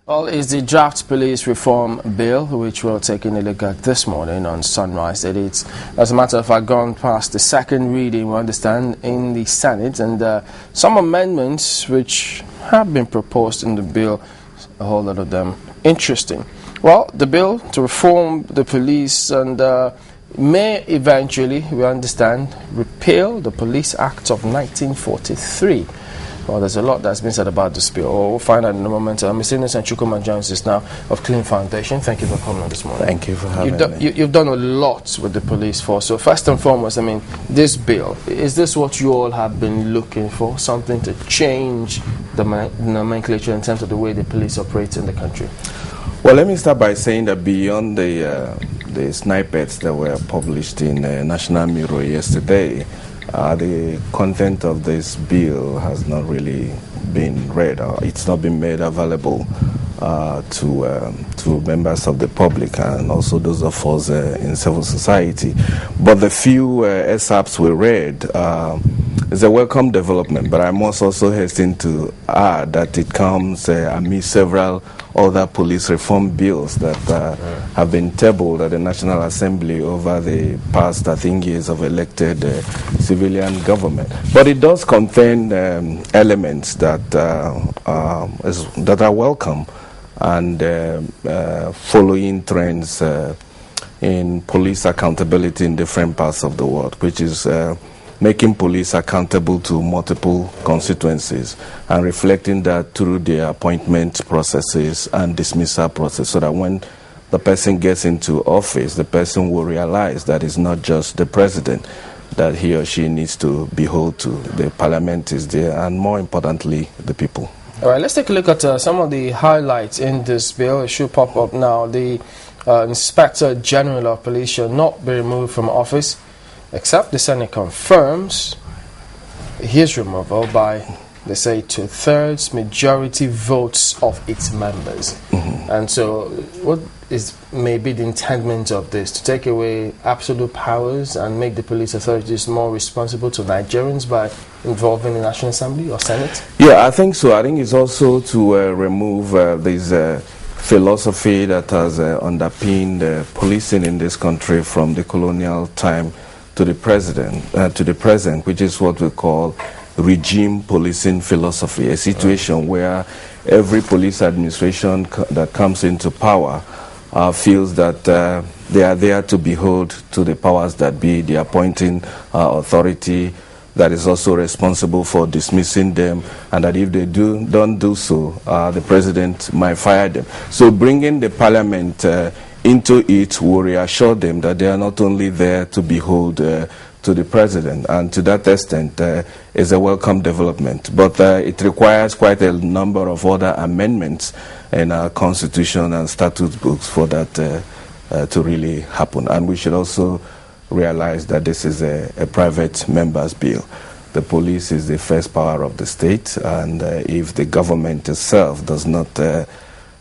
Well, it's the draft police reform bill, which we're taking a look at this morning on Sunrise. It's, as a matter of fact, gone past the second reading, we understand, in the Senate, and some amendments which have been proposed in the bill, a whole lot of them interesting. Well, the bill to reform the police and may eventually, we understand, repeal the Police Act of 1943. Well, there's a lot that's been said about this bill. We'll find out in a moment. Mr. Innocent Chukwuma joins us now of Clean Foundation. Thank you for coming on this morning. Thank you for having me. You've done a lot with the police force. So first and foremost, I mean, this bill, is this what you all have been looking for? Something to change the nomenclature in terms of the way the police operate in the country? Well, let me start by saying that beyond the snippets that were published in National Mirror yesterday, the content of this bill has not really been read, or it's not been made available to members of the public and also those of us in civil society. But the few excerpts we read is a welcome development, but I must also hasten to add that it comes amidst several other police reform bills that have been tabled at the National Assembly over the past, I think, years of elected civilian government. But it does contain elements that are welcome and following trends in police accountability in different parts of the world, which is making police accountable to multiple constituencies and reflecting that through their appointment processes and dismissal process, so that when the person gets into office, the person will realize that it's not just the president that he or she needs to behold to. The parliament is there, and more importantly, the people. All right, let's take a look at some of the highlights in this bill. It should pop up now. The Inspector General of Police shall not be removed from office except the Senate confirms his removal by, they say, 2/3 majority votes of its members. And so what is maybe the intendment of this? To take away absolute powers and make the police authorities more responsible to Nigerians by involving the National Assembly or Senate? Yeah, I think so. I think it's also to remove this philosophy that has underpinned policing in this country from the colonial time to the present, which is what we call regime policing philosophy, a situation where every police administration that comes into power feels that they are there to behold to the powers that be, the appointing authority that is also responsible for dismissing them, and that if they don't do so, the president might fire them. So bringing the parliament into it will reassure them that they are not only there to behold to the president, and to that extent is a welcome development. But it requires quite a number of other amendments in our constitution and statute books for that to really happen. And we should also realize that this is a private member's bill. The police is the first power of the state, and if the government itself does not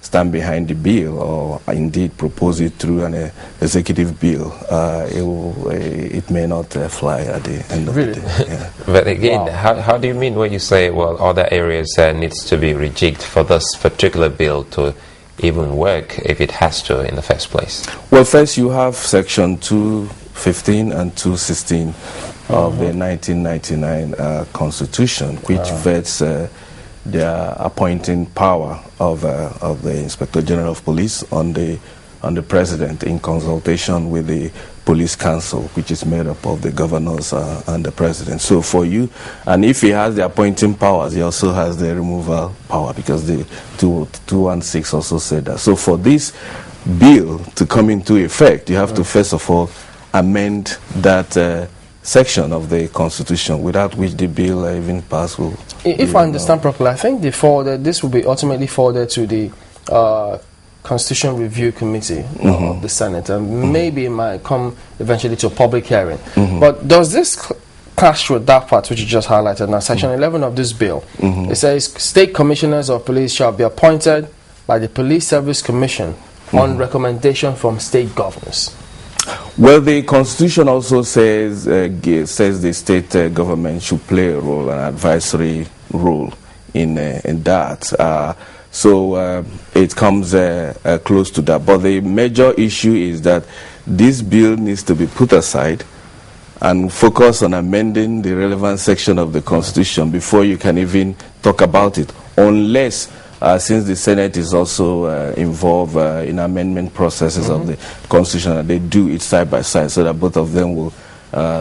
stand behind the bill or indeed propose it through an executive bill, it may not fly at the end of the day. Yeah. But again, how do you mean when you say, well, other areas needs to be rejigged for this particular bill to even work, if it has to in the first place? Well, first you have section 215 and 216 of the 1999 Constitution, which vets their appointing power of the Inspector General of Police on the President in consultation with the Police Council, which is made up of the governors and the President. So for you, and if he has the appointing powers, he also has the removal power, because the 216 also said that. So for this bill to come into effect, you have to first of all amend that section of the Constitution, without which the bill even passed will. If I understand properly, I think this will be ultimately forwarded to the Constitution Review Committee of the Senate, and maybe it might come eventually to a public hearing. But does this clash with that part which you just highlighted now, Section 11 of this bill? It says state commissioners of police shall be appointed by the Police Service Commission on recommendation from state governors. Well, the Constitution also says the state government should play a role, an advisory role in that. So it comes close to that. But the major issue is that this bill needs to be put aside and focus on amending the relevant section of the Constitution before you can even talk about it, unless since the Senate is also involved in amendment processes of the Constitution, they do it side by side so that both of them will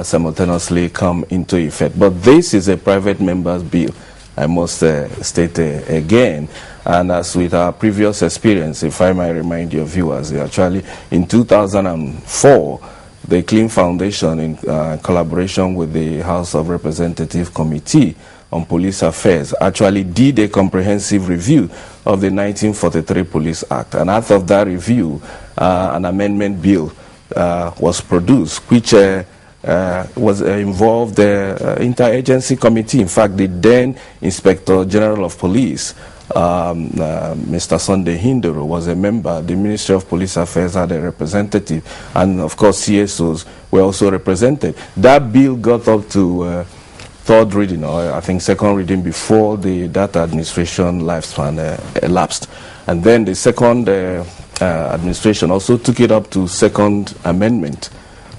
simultaneously come into effect. But this is a private member's bill, I must state again. And as with our previous experience, if I might remind your viewers, actually in 2004, the Clean Foundation, in collaboration with the House of Representatives Committee on Police Affairs, actually did a comprehensive review of the 1943 Police Act. And out of that review, an amendment bill was produced, which was involved the interagency committee. In fact, the then Inspector General of Police, Mr. Sunday Hindoro, was a member. The Ministry of Police Affairs had a representative, and of course CSOs were also represented. That bill got up to third reading, or I think second reading, before the data administration lifespan elapsed. And then the second administration also took it up to second amendment,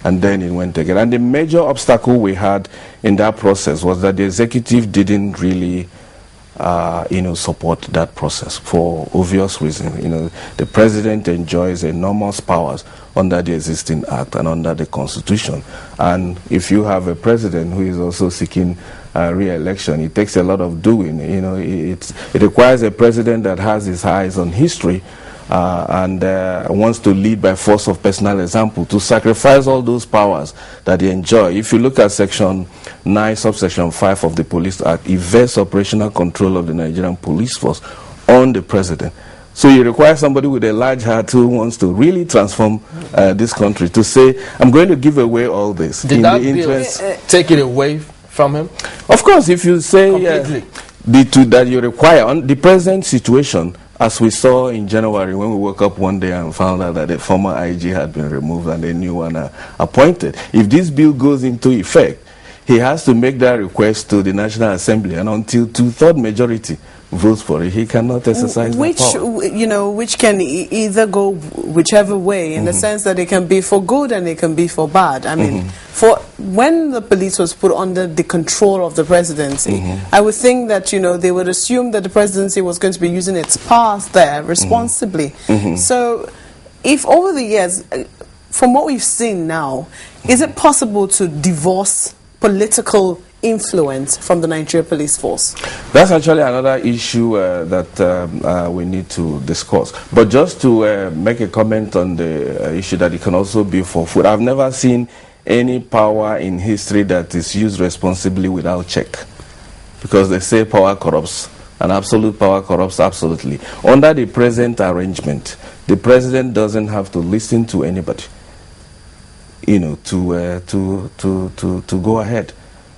and then it went again. And the major obstacle we had in that process was that the executive didn't really support that process for obvious reasons. The president enjoys enormous powers under the existing act and under the Constitution. And if you have a president who is also seeking re-election, it takes a lot of doing. It requires a president that has his eyes on history and wants to lead by force of personal example, to sacrifice all those powers that they enjoy. If you look at Section 9, subsection 5 of the Police Act, it vests operational control of the Nigerian police force on the president. So you require somebody with a large heart who wants to really transform this country to say, I'm going to give away all this. Did that bill take it away from him? Of course, if you say that you require, on the present situation, as we saw in January when we woke up one day and found out that the former IG had been removed and a new one appointed. If this bill goes into effect, he has to make that request to the National Assembly, and until 2/3 majority votes for it, he cannot exercise that power. Which can either go whichever way, in the sense that it can be for good and it can be for bad. I mean, for when the police was put under the control of the presidency, I would think that they would assume that the presidency was going to be using its powers there responsibly. So, if over the years, from what we've seen now, is it possible to divorce political influence from the Nigerian police force? That's actually another issue that we need to discuss. But just to make a comment on the issue that it can also be for food, I've never seen any power in history that is used responsibly without check, because they say power corrupts, and absolute power corrupts absolutely. Under the present arrangement, the president doesn't have to listen to anybody, to go ahead.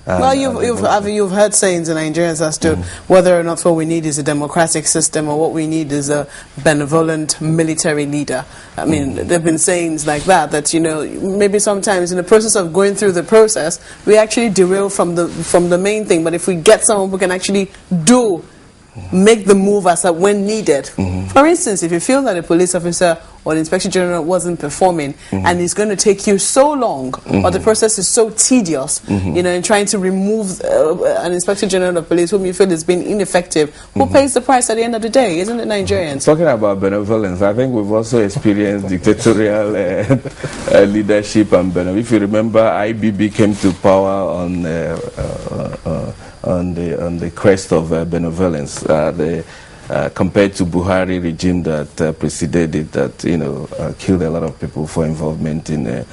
Well, you've heard sayings in Nigerians as to whether or not what we need is a democratic system or what we need is a benevolent military leader. I mean, there have been sayings like that maybe sometimes in the process of going through the process, we actually derail from the main thing. But if we get someone who can actually make the move as when needed. For instance, if you feel that a police officer or the Inspector General wasn't performing and it's going to take you so long, or the process is so tedious, in trying to remove an Inspector General of Police whom you feel has been ineffective, who pays the price at the end of the day? Isn't it Nigerians? Talking about benevolence, I think we've also experienced dictatorial leadership and benevolence. If you remember, IBB came to power on the crest of benevolence, compared to Buhari regime that preceded it, that killed a lot of people for involvement in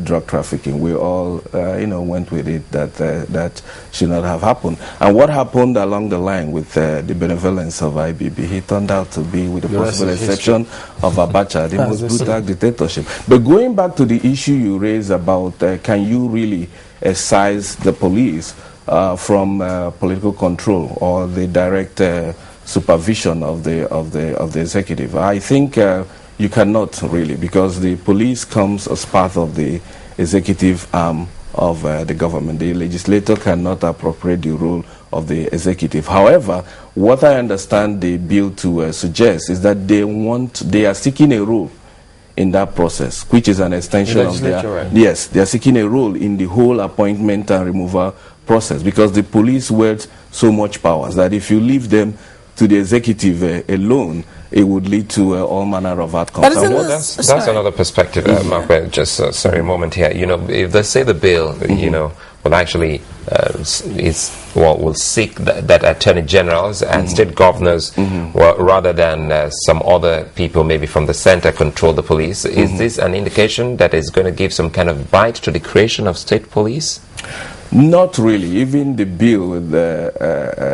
drug trafficking. We all went with it that should not have happened. And what happened along the line with the benevolence of IBB? He turned out to be, with the possible exception of Abacha, the most brutal dictatorship. But going back to the issue you raised about can you really excise the police from political control or the direct supervision of the executive? I think you cannot really, because the police comes as part of the executive arm of the government. The legislator cannot appropriate the role of the executive. However, what I understand the bill to suggest is that they are seeking a role in that process, which is an extension of their... Right? Yes, they are seeking a role in the whole appointment and removal process, because the police wield so much powers that if you leave them to the executive alone, it would lead to all manner of outcomes. Well, that's another perspective, Mark. Just sorry, a moment here. You know, if they say the bill, you know, will actually will seek that attorney generals and state governors, well, rather than some other people, maybe from the center, control the police. Is this an indication that is going to give some kind of bite to the creation of state police? Not really. Even the bill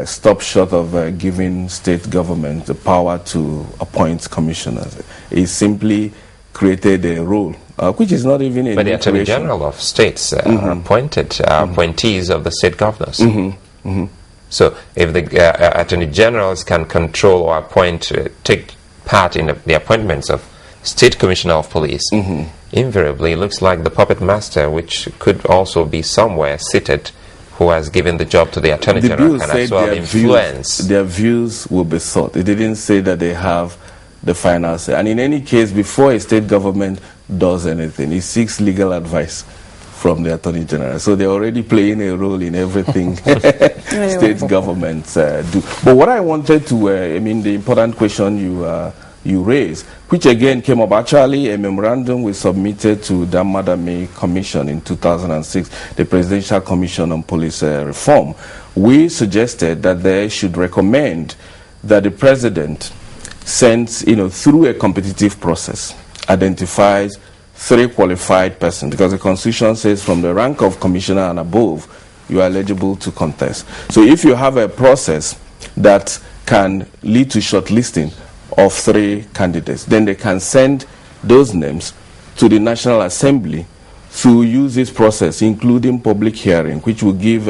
stops short of giving state government the power to appoint commissioners. It simply created a role, which is not even a But the Attorney General of states are appointed appointees of the state governors. So if the Attorney Generals can control or appoint, take part in the appointments of State Commissioner of Police, invariably it looks like the puppet master, which could also be somewhere seated, who has given the job to the Attorney General, can as well influence. Their views will be sought. It didn't say that they have the final say. And in any case, before a state government does anything, it seeks legal advice from the Attorney General. So they're already playing a role in everything state governments do. But what I wanted to, the important question you raised, which again came up, actually a memorandum we submitted to the Madame Commission in 2006, the Presidential Commission on Police Reform. We suggested that they should recommend that the President sends, through a competitive process, identifies 3 qualified persons, because the Constitution says from the rank of commissioner and above, you are eligible to contest. So if you have a process that can lead to shortlisting of 3 candidates, then they can send those names to the National Assembly to use this process, including public hearing, which will give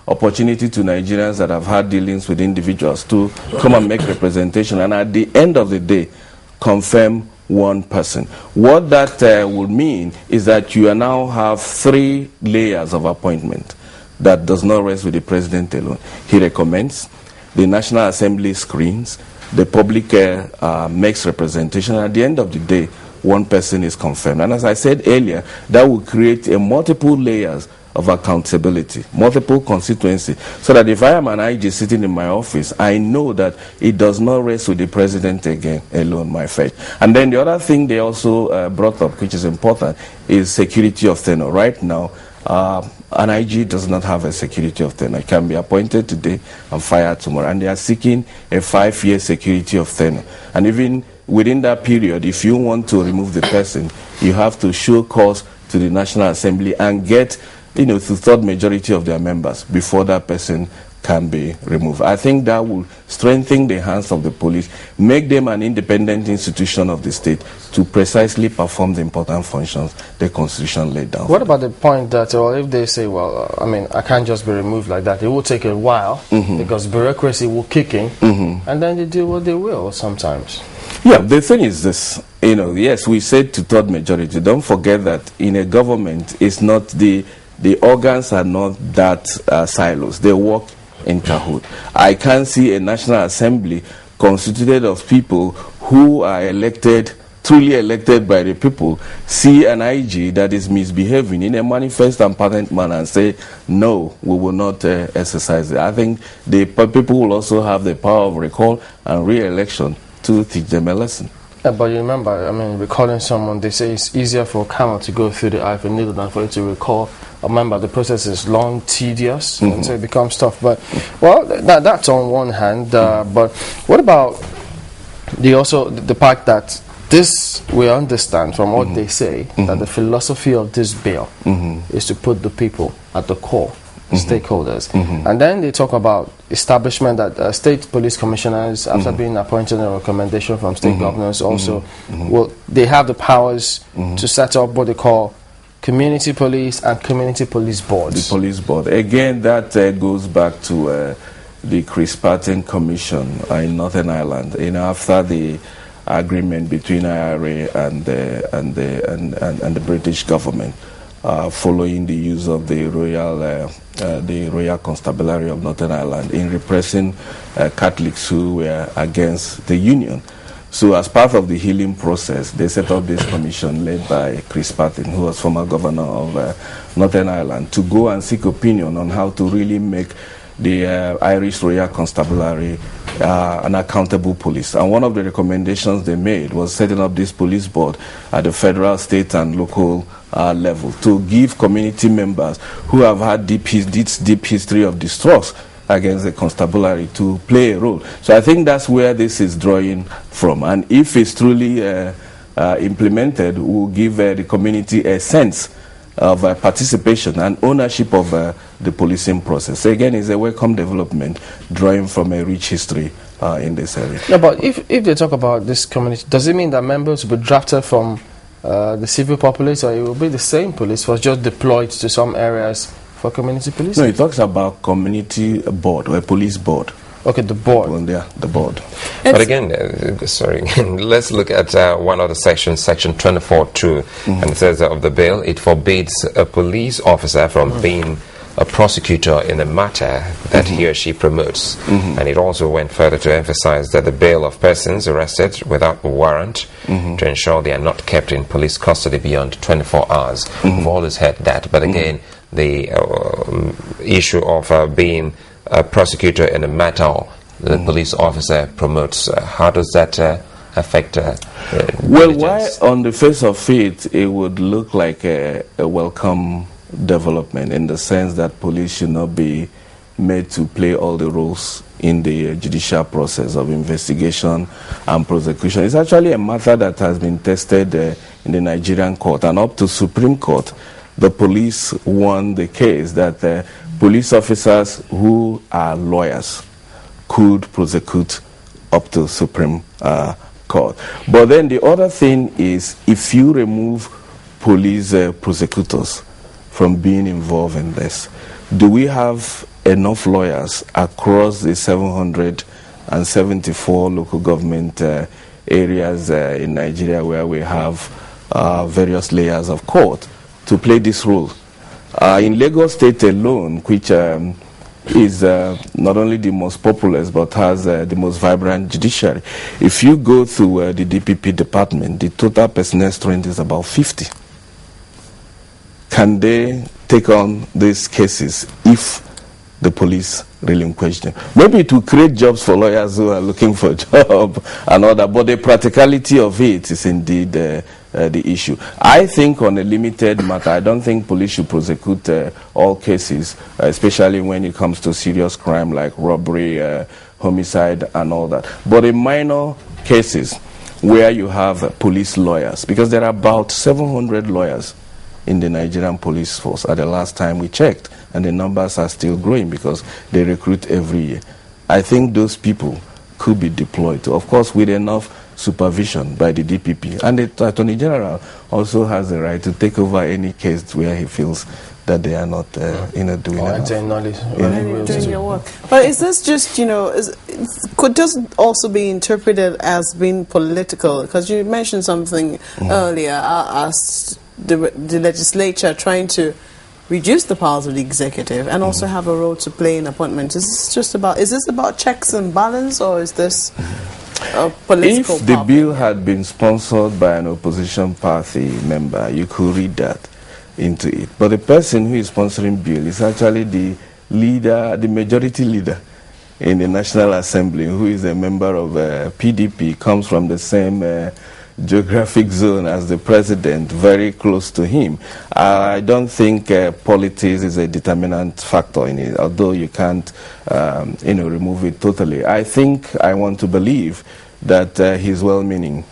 opportunity to Nigerians that have had dealings with individuals to come and make representation, and at the end of the day, confirm one person. What that will mean is that you now have 3 layers of appointment that does not rest with the President alone. He recommends, the National Assembly screens, the public makes representation, and at the end of the day, one person is confirmed. And as I said earlier, that will create a multiple layers of accountability, multiple constituency, so that if I am an IG sitting in my office, I know that it does not rest with the President again alone, my fate. And then the other thing they also brought up, which is important, is security of tenure. Right now, an IG does not have a security of tenure. It can be appointed today and fired tomorrow, and they are seeking a 5-year security of tenure. And even within that period, if you want to remove the person, you have to show cause to the National Assembly and get to 3rd majority of their members before that person can be removed. I think that will strengthen the hands of the police, make them an independent institution of the state to precisely perform the important functions the Constitution laid down. What about the point that, if they say, I can't just be removed like that, it will take a while because bureaucracy will kick in, and then they do what they will sometimes. Yeah, the thing is this, yes, we said to 3rd majority. Don't forget that in a government, it's not the organs are not that silos. They work in cahoot. I can't see a National Assembly constituted of people who are elected, truly elected by the people, see an IG that is misbehaving in a manifest and patent manner and say, no, we will not exercise it. I think the people will also have the power of recall and re-election to teach them a lesson. Yeah, but you remember, recalling someone, they say it's easier for a camel to go through the eye of a needle than for it to recall. Remember, the process is long, tedious, and so it becomes tough. But, that's on one hand. But what about the fact that this, we understand from what they say, that the philosophy of this bill is to put the people at the core, stakeholders. And then they talk about establishment that state police commissioners, after being appointed on recommendation from state governors, also they have the powers to set up what they call community police and community police boards. The police board. Again, that goes back to the Chris Patton Commission in Northern Ireland. After the agreement between IRA and the British government, following the use of the Royal Constabulary of Northern Ireland in repressing Catholics who were against the Union. So as part of the healing process, they set up this commission led by Chris Patten, who was former governor of Northern Ireland, to go and seek opinion on how to really make the Irish Royal Constabulary an accountable police. And one of the recommendations they made was setting up this police board at the federal, state and local level to give community members who have had deep history of distrust against the constabulary to play a role. So I think that's where this is drawing from. And if it's truly implemented, will give the community a sense of participation and ownership of the policing process. So again, it's a welcome development drawing from a rich history in this area. No, but if they talk about this community, does it mean that members will be drafted from the civil populace, or it will be the same police was just deployed to some areas for community police? No, it talks about community board or a police board. Okay, the board. Well, yeah, the board. But again, let's look at one of the sections, section 24(2), and it says of the bill, it forbids a police officer from being a prosecutor in a matter that he or she promotes. And it also went further to emphasize that the bail of persons arrested without a warrant to ensure they are not kept in police custody beyond 24 hours. We've always heard that, but again, the issue of being a prosecutor in a matter the police officer promotes, how does that affect well, why on the face of it, it would look like a welcome development in the sense that police should not be made to play all the roles in the judicial process of investigation and prosecution. It's actually a matter that has been tested in the Nigerian court, and up to Supreme Court, the police won the case that police officers who are lawyers could prosecute up to Supreme Court. But then the other thing is, if you remove police prosecutors from being involved in this, do we have enough lawyers across the 774 local government areas in Nigeria where we have various layers of court to play this role? In Lagos State alone, which is not only the most populous but has the most vibrant judiciary, if you go to the DPP department, the total personnel strength is about 50. Can they take on these cases if the police relinquish them? Maybe it will create jobs for lawyers who are looking for a job and all that, but the practicality of it is indeed the issue. I think on a limited matter, I don't think police should prosecute all cases, especially when it comes to serious crime like robbery, homicide and all that. But in minor cases where you have police lawyers, because there are about 700 lawyers in the Nigerian police force at the last time we checked, and the numbers are still growing because they recruit every year. I think those people could be deployed, of course, with enough supervision by the DPP. And the Attorney General also has the right to take over any case where he feels that they are not doing enough. Doing your work. But is this just, could this also be interpreted as being political? Because you mentioned something earlier as the legislature trying to reduce the powers of the executive and also have a role to play in appointments. Is this about checks and balance, or is this a political If the bill had been sponsored by an opposition party member, you could read that into it. But the person who is sponsoring bill is actually the leader, the majority leader in the National Assembly, who is a member of PDP, comes from the same geographic zone as the president, very close to him. I don't think politics is a determinant factor in it, although you can't remove it totally. I want to believe that he's well-meaning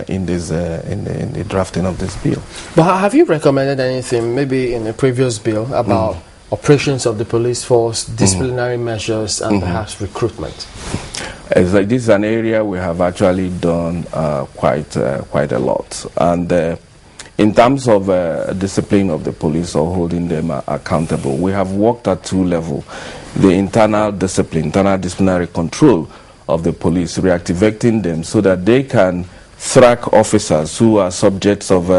in the drafting of this bill. But have you recommended anything, maybe in a previous bill, about operations of the police force, disciplinary measures, and perhaps recruitment? It's like this is an area we have actually done quite a lot. And in terms of discipline of the police or holding them accountable, we have worked at two levels. The internal discipline, internal disciplinary control of the police, reactivating them so that they can track officers who are subjects of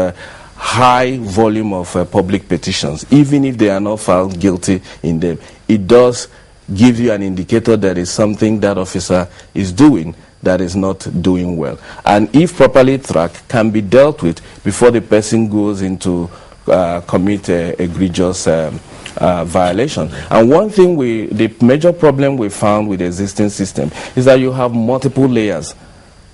high volume of public petitions, even if they are not found guilty in them, it does give you an indicator that is something that officer is doing that is not doing well. And if properly tracked, can be dealt with before the person goes into commit egregious violation. And one thing the major problem we found with the existing system is that you have multiple layers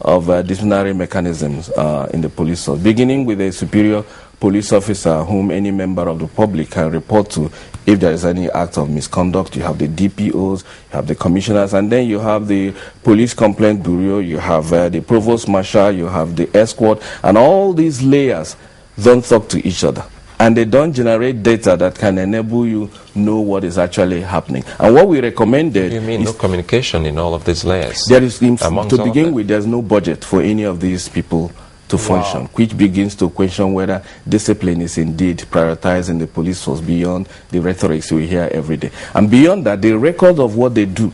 of disciplinary mechanisms in the police force, beginning with a superior police officer whom any member of the public can report to if there is any act of misconduct. You have the DPOs, you have the commissioners, and then you have the police complaint bureau, you have the provost marshal, you have the escort, and all these layers don't talk to each other. And they don't generate data that can enable you know what is actually happening. And what we recommended... You mean no communication in all of these layers? There is, to begin with, there's no budget for any of these people to function, which begins to question whether discipline is indeed prioritized in the police force beyond the rhetorics we hear every day. And beyond that, the record of what they do,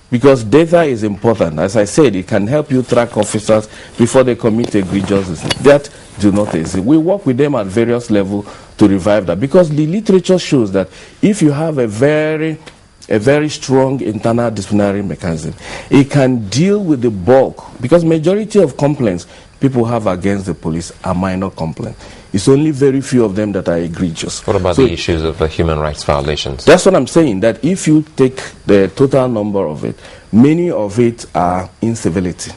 because data is important. As I said, it can help you track officers before they commit egregious. That do not exist. We work with them at various levels to revive that, because the literature shows that if you have a very strong internal disciplinary mechanism, it can deal with the bulk, because majority of complaints people have against the police are minor complaints. It's only very few of them that are egregious. What about the issues of human rights violations? That's what I'm saying, that if you take the total number of it, many of it are incivility.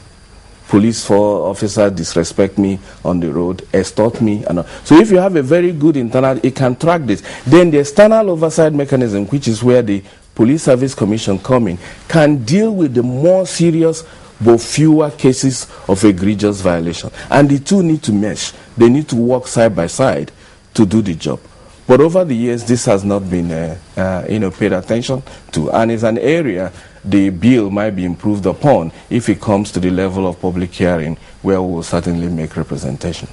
Police officer disrespect me on the road, extort me. So if you have a very good internal, it can track this. Then the external oversight mechanism, which is where the Police Service Commission come in, can deal with the more serious but fewer cases of egregious violation. And the two need to mesh. They need to work side by side to do the job. But over the years, this has not been paid attention to. And it's an area the bill might be improved upon if it comes to the level of public hearing, where we will certainly make representation.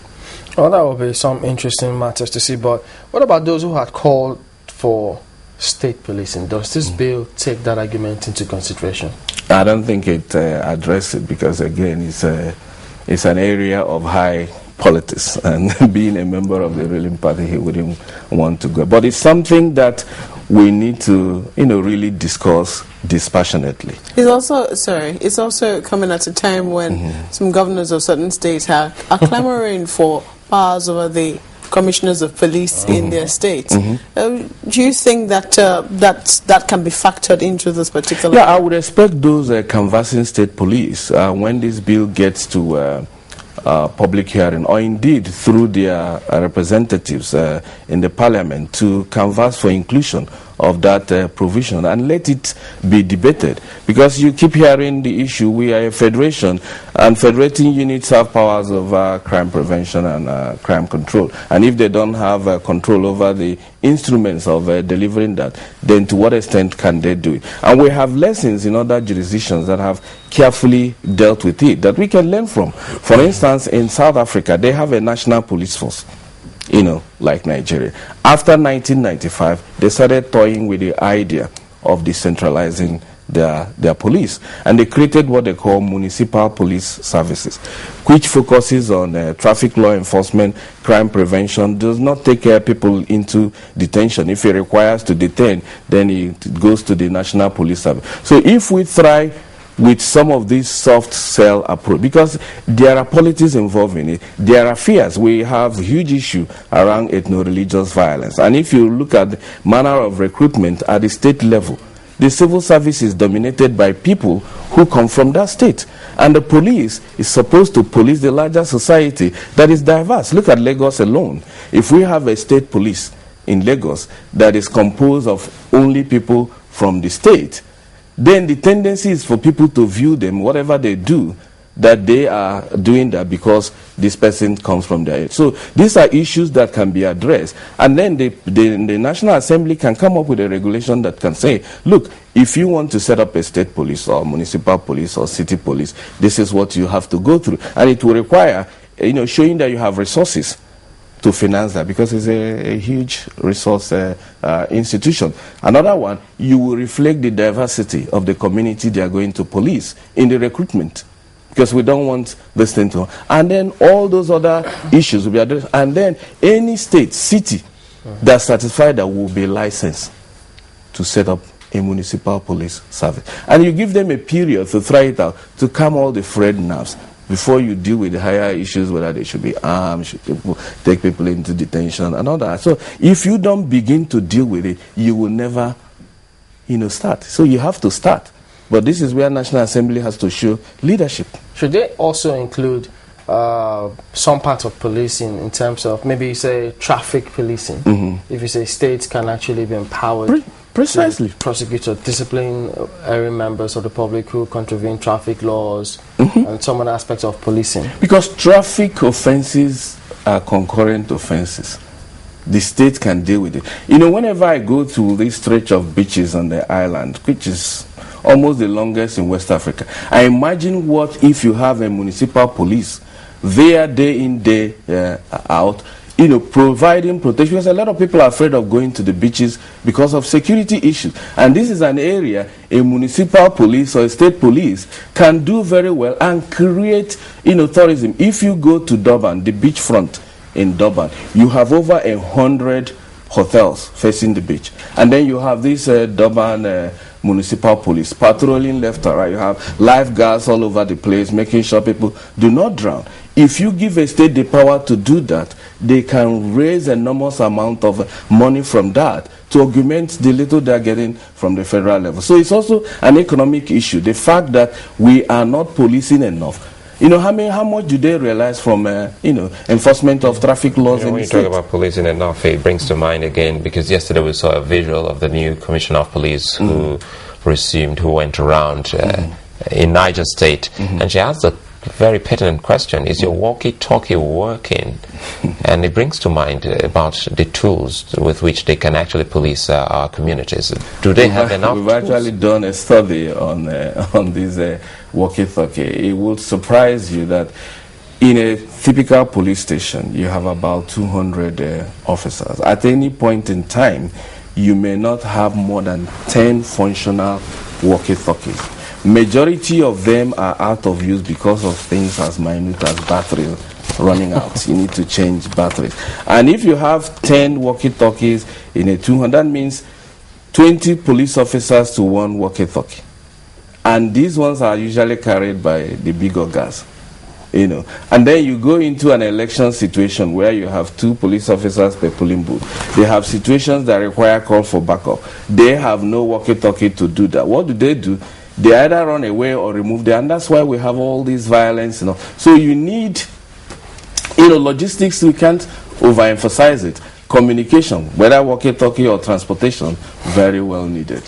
Well, that will be some interesting matters to see. But what about those who had called for state policing? Does this bill take that argument into consideration? I don't think it addresses it, because again, it's an area of high politics, and being a member of the ruling party, he wouldn't want to go. But it's something that we need to, really discuss dispassionately. It's also coming at a time when some governors of certain states are clamoring for powers over the commissioners of police in their states. Do you think that that can be factored into this particular? Yeah, I would expect those canvassing state police, when this bill gets to public hearing, or indeed through their representatives in the parliament, to canvass for inclusion of that provision and let it be debated. Because you keep hearing the issue, we are a federation, and federating units have powers over crime prevention and crime control. And if they don't have control over the instruments of delivering that, then to what extent can they do it? And we have lessons in other jurisdictions that have carefully dealt with it that we can learn from. For instance, in South Africa, they have a national police force, like Nigeria. After 1995, they started toying with the idea of decentralizing their police, and they created what they call municipal police services, which focuses on traffic law enforcement, crime prevention, does not take people into detention. If it requires to detain, then it goes to the national police service. So if we try with some of these soft cell approach, because there are politics involved in it, there are fears. We have huge issue around ethno-religious violence, and if you look at the manner of recruitment at the state level, the civil service is dominated by people who come from that state, and the police is supposed to police the larger society that is diverse. Look at Lagos alone. If we have a state police in Lagos that is composed of only people from the state, then the tendency is for people to view them, whatever they do, that they are doing that because this person comes from there. So these are issues that can be addressed. And then the National Assembly can come up with a regulation that can say, look, if you want to set up a state police or municipal police or city police, this is what you have to go through. And it will require, showing that you have resources to finance that, because it's a huge resource institution. Another one, you will reflect the diversity of the community they are going to police in the recruitment, because we don't want this thing to. And then all those other issues will be addressed. And then any state, city that's satisfied that will be licensed to set up a municipal police service. And you give them a period to try it out, to calm all the frayed nerves before you deal with the higher issues, whether they should be armed, should people take people into detention and all that. So if you don't begin to deal with it, you will never, start. So you have to start. But this is where National Assembly has to show leadership. Should they also include some part of policing in terms of maybe you say traffic policing? If you say states can actually be empowered precisely to prosecute or discipline area members of the public who contravene traffic laws and some other aspects of policing. Because traffic offenses are concurrent offenses. The state can deal with it. Whenever I go to this stretch of beaches on the island, which is almost the longest in West Africa, I imagine what if you have a municipal police there day in, day out, providing protection. Because a lot of people are afraid of going to the beaches because of security issues. And this is an area a municipal police or a state police can do very well and create, tourism. If you go to Durban, the beachfront in Durban, you have over 100 hotels facing the beach. And then you have this Durban municipal police patrolling left and right. You have lifeguards all over the place, making sure people do not drown. If you give a state the power to do that, they can raise enormous amount of money from that to augment the little they're getting from the federal level. So it's also an economic issue. The fact that we are not policing enough. How much do they realize from, enforcement of traffic laws in when the you state? talk about policing enough, it brings to mind again, because yesterday we saw a visual of the new commissioner of police who went around in Niger State, and she asked a very pertinent question: is your walkie-talkie working? And it brings to mind about the tools with which they can actually police our communities. Do they have enough We've tools? actually done a study on this walkie-talkie. It will surprise you that in a typical police station, you have about 200 officers. At any point in time, you may not have more than 10 functional walkie-talkies. Majority of them are out of use because of things as minute as batteries running out. You need to change batteries. And if you have 10 walkie-talkies in a 200, that means 20 police officers to one walkie-talkie. And these ones are usually carried by the bigger guys. And then you go into an election situation where you have 2 police officers per polling booth. They have situations that require call for backup. They have no walkie-talkie to do that. What do? They either run away or remove them, and that's why we have all this violence. So you need, logistics. We can't overemphasize it. Communication, whether walkie-talkie or transportation, very well needed.